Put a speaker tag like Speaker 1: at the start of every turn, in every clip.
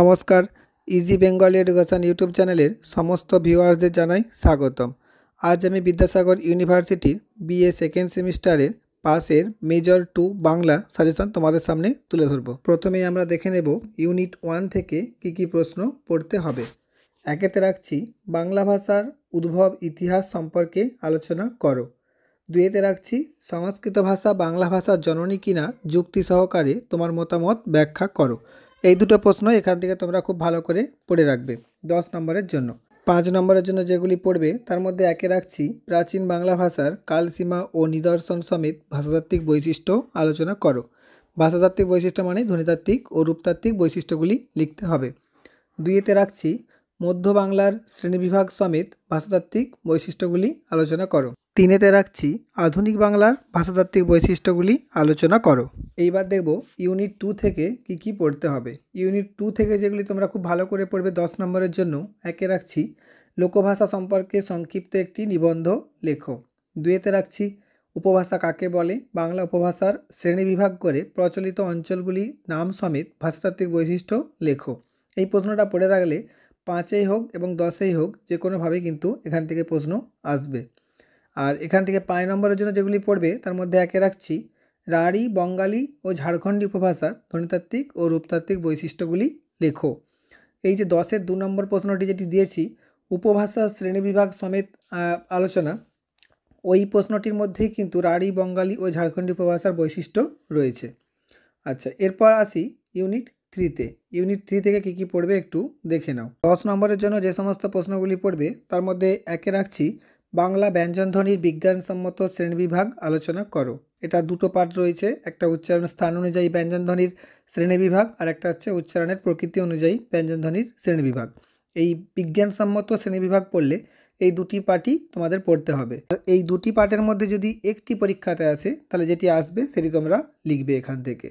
Speaker 1: नमस्कार easy Bengal education YouTube channel समस्त भिउयार्सদের জানাই স্বাগতম। आज আমি বিদ্যাসাগর ইউনিভার্সিটির বিএ সেকেন্ড সেমিস্টারের পাসের মেজর 2 বাংলা সাজেশন তোমাদের সামনে তুলে ধরব। প্রথমেই আমরা দেখে নেব ইউনিট 1 থেকে কি প্রশ্ন পড়তে হবে। একেতে রাখছি বাংলা ভাষার উদ্ভব ইতিহাস সম্পর্কে আলোচনা করো। দুইতে রাখছি সংস্কৃত ভাষা বাংলা ভাষার জননী কিনা যুক্তি সহকারে তোমার মতামত ব্যাখ্যা করো। এই দুটো প্রশ্ন এখান থেকে তোমরা খুব ভালো করে পড়ে রাখবে 10 নম্বরের জন্য। 5 নম্বরের জন্য যেগুলি পড়বে তার মধ্যে একে রাখছি প্রাচীন বাংলা ভাষার কালসীমা ও নিদর্শন সমেত ভাষাতাত্ত্বিক বৈশিষ্ট্য আলোচনা করো। ভাষাতাত্ত্বিক বৈশিষ্ট্য মানে ধ্বনিতাত্ত্বিক ও রূপতাত্ত্বিক বৈশিষ্ট্যগুলি লিখতে হবে। দুইতে রাখছি মধ্য বাংলার শ্রেণীবিভাগ সমেত ভাষাতাত্ত্বিক বৈশিষ্ট্যগুলি আলোচনা করো। তিনেতে রাখছি আধুনিক বাংলার ভাষাতাত্ত্বিক বৈশিষ্ট্যগুলি আলোচনা করো। এইবার দেখব ইউনিট 2 থেকে কি পড়তে হবে। ইউনিট 2 থেকে যেগুলি তোমরা খুব ভালো করে পড়বে 10 নম্বরের জন্য একে রাখছি লোকভাষা সম্পর্কে সংক্ষিপ্ত একটি নিবন্ধ লেখো। দুইতে রাখছি উপভাষা কাকে বলে, বাংলা উপভাষার শ্রেণীবিভাগ করে প্রচলিত অঞ্চলগুলি নাম সমেত ভাষাতাত্ত্বিক বৈশিষ্ট্য লেখো। এই প্রশ্নটা পড়ে রাখলে 5এই হোক এবং 10এই হোক যে কোনোভাবে কিন্তু এখান থেকে প্রশ্ন আসবে। আর এখান থেকে 5 নম্বরের জন্য যেগুলি পড়বে তার মধ্যে একে রাখছি রাঢ়ী বঙ্গালী ও ঝাড়খণ্ডী উপভাষার ধ্বনিতাত্ত্বিক ও রূপতাত্ত্বিক বৈশিষ্ট্যগুলি লেখো। এই যে 10-এর 2 নম্বর প্রশ্নটি যেটি দিয়েছি উপভাষা শ্রেণীবিভাগ সমেত আলোচনা, ওই প্রশ্নটির মধ্যেই কিন্তু রাঢ়ী বঙ্গালী ও ঝাড়খণ্ডী উপভাষার বৈশিষ্ট্য রয়েছে। আচ্ছা, এরপর আসি ইউনিট 3-তে। ইউনিট 3 থেকে কি পড়বে একটু দেখে নাও। 10 নম্বরের জন্য যে সমস্ত প্রশ্নগুলি পড়বে তার মধ্যে একে রাখছি বাংলা ব্যঞ্জনধ্বনির বিজ্ঞানসম্মত শ্রেণীবিভাগ আলোচনা করো। এটা দুটো পার্ট রয়েছে, একটা উচ্চারণ স্থান অনুযায়ী ব্যঞ্জনধ্বনির শ্রেণীবিভাগ আর একটা হচ্ছে উচ্চারণের প্রকৃতি অনুযায়ী ব্যঞ্জনধ্বনির শ্রেণীবিভাগ। এই বিজ্ঞানসম্মত শ্রেণীবিভাগ পড়লে এই দুটি পার্টই তোমাদের পড়তে হবে। এই দুটি পার্টের মধ্যে যদি একটি পরীক্ষাতে আসে তাহলে যেটি আসবে সেটি তোমরা লিখবে এখান থেকে।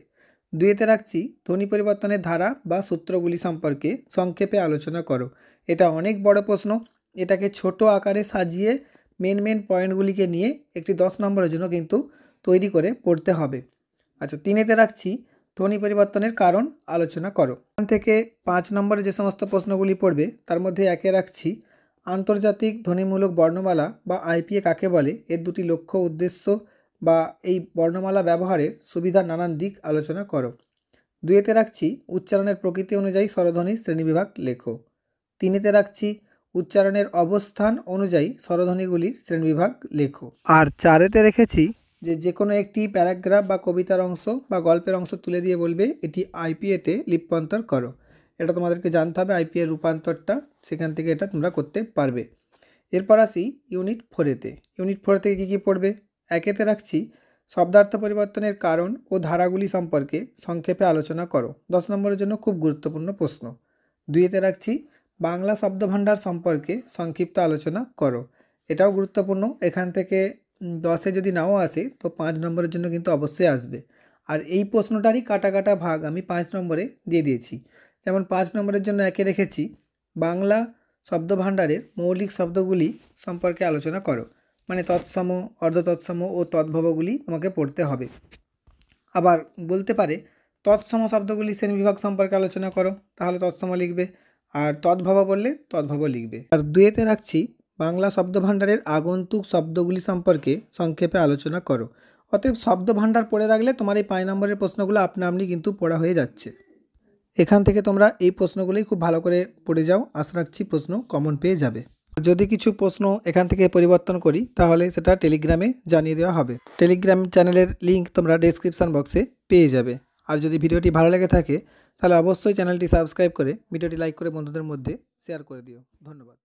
Speaker 1: দুইতে রাখছি ধ্বনি পরিবর্তনের ধারা বা সূত্রগুলি সম্পর্কে সংক্ষেপে আলোচনা করো। এটা অনেক বড় প্রশ্ন, এটাকে ছোট আকারে সাজিয়ে মেন পয়েন্টগুলিকে নিয়ে একটি 10 নম্বরের জন্য কিন্তু তৈরি করে পড়তে হবে। আচ্ছা, 3-এতে রাখছি ধ্বনি পরিবর্তনের কারণ আলোচনা করো। এখান থেকে 5 নম্বরে যে সমস্ত প্রশ্নগুলি পড়বে তার মধ্যে একে রাখছি আন্তর্জাতিক ধ্বনিমূলক বর্ণমালা বা আইপিএ কাকে বলে, এর দুটি লক্ষ্য উদ্দেশ্য বা এই বর্ণমালা ব্যবহারের সুবিধার নানান দিক আলোচনা করো। 2-এতে রাখছি উচ্চারণের প্রকৃতি অনুযায়ী স্বরধ্বনির শ্রেণীবিভাগ লেখো। 3-এতে রাখছি উচ্চারণের অবস্থান অনুযায়ী স্বরধ্বনিগুলির শ্রেণীবিভাগ লেখো। আর 4-এতে রেখেছি যে কোনো একটি প্যারাগ্রাফ বা কবিতার অংশ বা গল্পের অংশ তুলে দিয়ে বলবে এটি আইপিএতে লিপ্যন্তর করো। এটা তোমাদেরকে জানতে হবে আইপিএর রূপান্তরটা, সেখান থেকে এটা তোমরা করতে পারবে। এরপর আসি ইউনিট 4-এতে। ইউনিট 4 থেকে কি পড়বে। একেতে রাখছি শব্দার্থ পরিবর্তনের কারণ ও ধারাগুলি সম্পর্কে সংক্ষেপে আলোচনা করো। 10 নম্বরের জন্য খুব গুরুত্বপূর্ণ প্রশ্ন। 2-এতে রাখছি বাংলা শব্দভাণ্ডার সম্পর্কে সংক্ষিপ্ত আলোচনা করো। এটাও গুরুত্বপূর্ণ, এখান থেকে 10-এ যদি নাও আসে তো 5 নম্বরের জন্য কিন্তু অবশ্যই আসবে। আর এই প্রশ্নটারই কাটা ভাগ আমি 5 নম্বরে দিয়ে দিয়েছি। যেমন 5 নম্বরের জন্য একে রেখেছি বাংলা শব্দভাণ্ডারের মৌলিক শব্দগুলি সম্পর্কে আলোচনা করো। মানে তৎসম, অর্ধতৎসম ও তদ্ভবগুলি তোমাকে পড়তে হবে। আবার বলতে পারে তৎসম শব্দগুলি শ্রেণীবিভাগ সম্পর্কে আলোচনা করো, তাহলে তৎসম লিখবে। আর তদ্ভব বললে তদ্ভব লিখবে। আর 2-এতে রাখছি বাংলা শব্দভাণ্ডারের আগন্তুক শব্দগুলি সম্পর্কে সংক্ষেপে আলোচনা করো। অতএব শব্দভাণ্ডার পড়ে রাখলে তোমার এই 5 নম্বরের প্রশ্নগুলো আপনা আপনি কিন্তু পড়া হয়ে যাচ্ছে। এখান থেকে তোমরা এই প্রশ্নগুলোই খুব ভালো করে পড়ে যাও, আশা রাখছি প্রশ্ন কমন পেয়ে যাবে। যদি কিছু প্রশ্ন এখান থেকে পরিবর্তন করি তাহলে সেটা টেলিগ্রামে জানিয়ে দেওয়া হবে। টেলিগ্রাম চ্যানেলের লিঙ্ক তোমরা ডেসক্রিপশন বক্সে পেয়ে যাবে। আর যদি ভিডিওটি ভালো লেগে থাকে তাহলে অবশ্যই চ্যানেলটি সাবস্ক্রাইব করে ভিডিওটি লাইক করে বন্ধুদের মধ্যে শেয়ার করে দিও। ধন্যবাদ।